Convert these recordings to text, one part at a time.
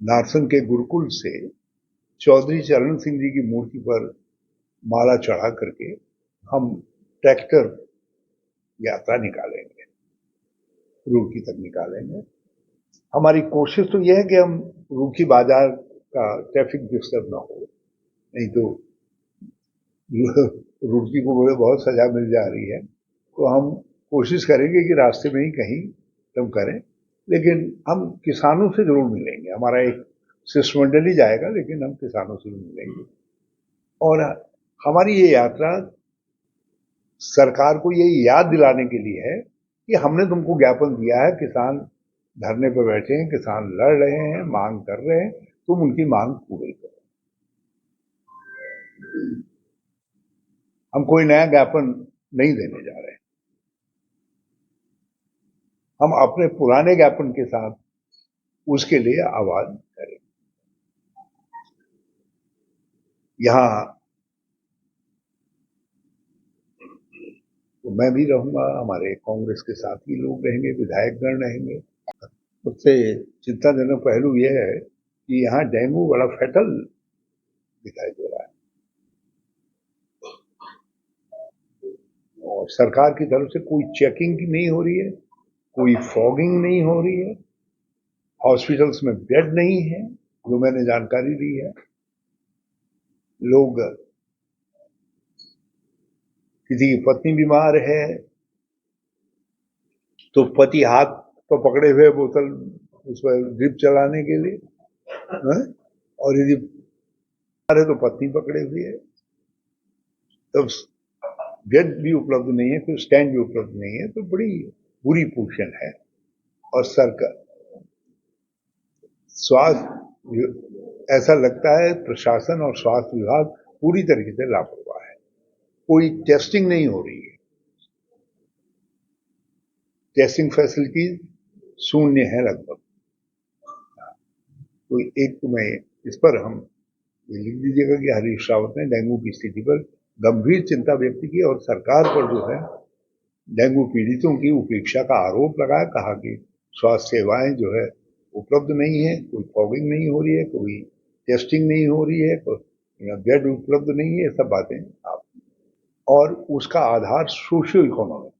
नारसन के गुरुकुल से चौधरी चरण सिंह जी की मूर्ति पर माला चढ़ा करके हम ट्रैक्टर यात्रा निकालेंगे, रुड़की तक निकालेंगे। हमारी कोशिश तो यह है कि हम रुड़की बाजार का ट्रैफिक डिस्टर्ब ना हो, नहीं तो रुड़की को बहुत सजा मिल जा रही है। तो हम कोशिश करेंगे कि रास्ते में ही कहीं तुम करें, लेकिन हम किसानों से जरूर मिलेंगे। हमारा एक शिष्टमंडल ही जाएगा, लेकिन हम किसानों से भी मिलेंगे। और हमारी ये यात्रा सरकार को ये याद दिलाने के लिए है कि हमने तुमको ज्ञापन दिया है, किसान धरने पर बैठे हैं, किसान लड़ रहे हैं, मांग कर रहे हैं, तुम उनकी मांग पूरी करो। हम कोई नया ज्ञापन नहीं देने जा रहे हैं, हम अपने पुराने ज्ञापन के साथ उसके लिए आवाज करें। यहां तो मैं भी रहूंगा, हमारे कांग्रेस के साथी लोग रहेंगे, विधायकगण रहेंगे। सबसे चिंताजनक पहलू यह है कि यहाँ डेंगू बड़ा फैटल दिखाई दे रहा है, और सरकार की तरफ से कोई चेकिंग की नहीं हो रही है, कोई फॉगिंग नहीं हो रही है, हॉस्पिटल्स में बेड नहीं है, जो मैंने जानकारी ली है। लोग, किसी की पत्नी बीमार है तो पति हाथ पर पकड़े हुए बोतल उस पर ड्रिप चलाने के लिए है? और यदि है तो पत्नी पकड़े हुई है, तब बेड भी उपलब्ध नहीं है, फिर स्टैंड भी उपलब्ध नहीं है, तो बड़ी बुरी पोजीशन है। और सरकार, स्वास्थ्य, ऐसा लगता है प्रशासन और स्वास्थ्य विभाग पूरी तरीके से लापरवाह है। कोई टेस्टिंग नहीं हो रही है, टेस्टिंग फैसिलिटीज शून्य है लगभग। तो एक तो मैं इस पर हम लिख दीजिएगा कि हरीश रावत ने डेंगू की स्थिति पर गंभीर चिंता व्यक्त की और सरकार पर जो है डेंगू पीड़ितों की उपेक्षा का आरोप लगाया। कहा कि स्वास्थ्य सेवाएं जो है उपलब्ध नहीं है, कोई फॉगिंग नहीं हो रही है, कोई टेस्टिंग नहीं हो रही है, कोई बेड उपलब्ध नहीं है, सब बातें आप। और उसका आधार सोशियो इकोनॉमिक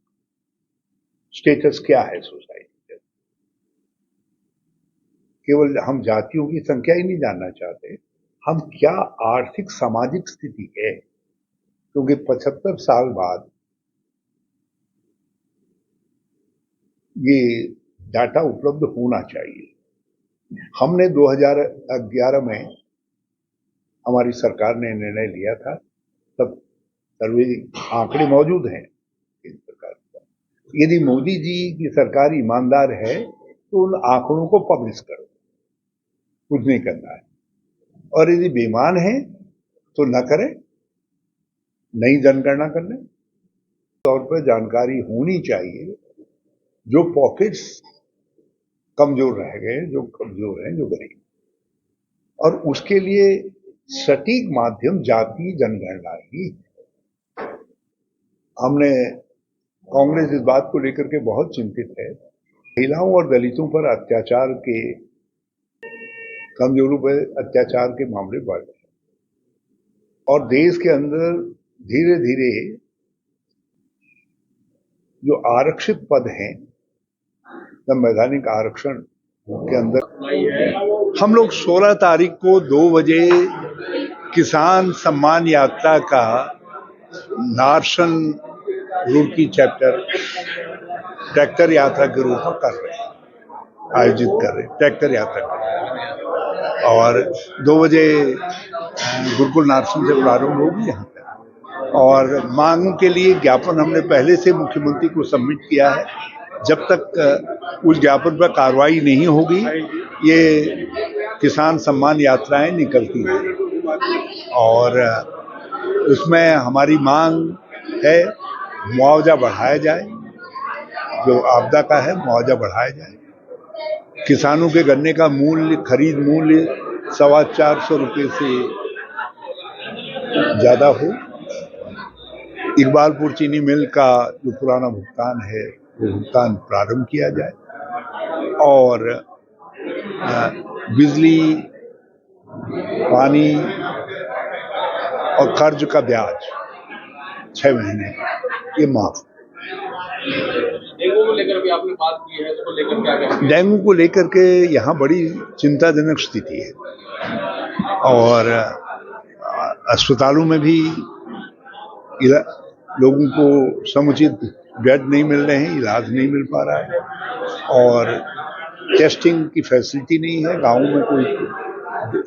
स्टेटस क्या है सोसाइटी का। केवल हम जातियों की संख्या ही नहीं जानना चाहते, हम क्या आर्थिक सामाजिक स्थिति है, क्योंकि 75 साल बाद ये डाटा उपलब्ध होना चाहिए। हमने 2011 में हमारी सरकार ने निर्णय लिया था, तब सर्वे आंकड़े मौजूद हैं इस प्रकार का। यदि मोदी जी की सरकार ईमानदार है तो उन आंकड़ों को पब्लिश करो, कुछ नहीं करना है। और यदि बेईमान है तो न करें, नई जनगणना करने तौर पर जानकारी होनी चाहिए जो पॉकेट्स कमजोर रह गए, जो कमजोर हैं, जो गरीब, और उसके लिए सटीक माध्यम जातीय जनगणना ही। हमने, कांग्रेस इस बात को लेकर के बहुत चिंतित है, महिलाओं और दलितों पर अत्याचार के, कमजोरों पर अत्याचार के मामले बढ़ रहे हैं, और देश के अंदर धीरे धीरे जो आरक्षित पद हैं, संवैधानिक आरक्षण के अंदर, हम लोग 16 तारीख को 2 बजे किसान सम्मान यात्रा का नारसन रुड़की चैप्टर ट्रैक्टर यात्रा के रूप में कर रहे हैं, आयोजित कर रहे हैं, ट्रैक्टर यात्रा कर रहे हैं। और 2 बजे गुरुकुल नारसन से प्रारंभ होगी यहाँ पर। और मांगों के लिए ज्ञापन हमने पहले से मुख्यमंत्री को सबमिट किया है। जब तक उस ज्ञापन पर कार्रवाई नहीं होगी, ये किसान सम्मान यात्राएं निकलती हैं। और उसमें हमारी मांग है मुआवजा बढ़ाया जाए, जो आपदा का है मुआवजा बढ़ाया जाए, किसानों के गन्ने का मूल्य, खरीद मूल्य 425 रुपये से ज्यादा हो, इकबालपुर चीनी मिल का जो पुराना भुगतान है वो भुगतान प्रारंभ किया जाए, और बिजली, पानी और कर्ज का ब्याज 6 महीने ये माफ। डेंगू को लेकर भी आपने बात की है, इसको लेकर क्या कहेंगे? डेंगू को लेकर के यहाँ बड़ी चिंताजनक स्थिति है और अस्पतालों में भी लोगों को समुचित बेड नहीं मिल रहे हैं, इलाज नहीं मिल पा रहा है और टेस्टिंग की फैसिलिटी नहीं है। गाँव में कोई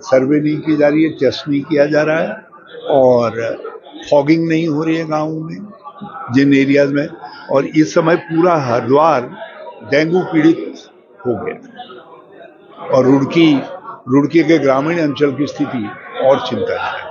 सर्वे नहीं की जा रही है, टेस्ट नहीं किया जा रहा है और फॉगिंग नहीं हो रही है गाँव में जिन एरियाज में। और इस समय पूरा हरिद्वार डेंगू पीड़ित हो गया और रुड़की के ग्रामीण अंचल की स्थिति और चिंताजनक है।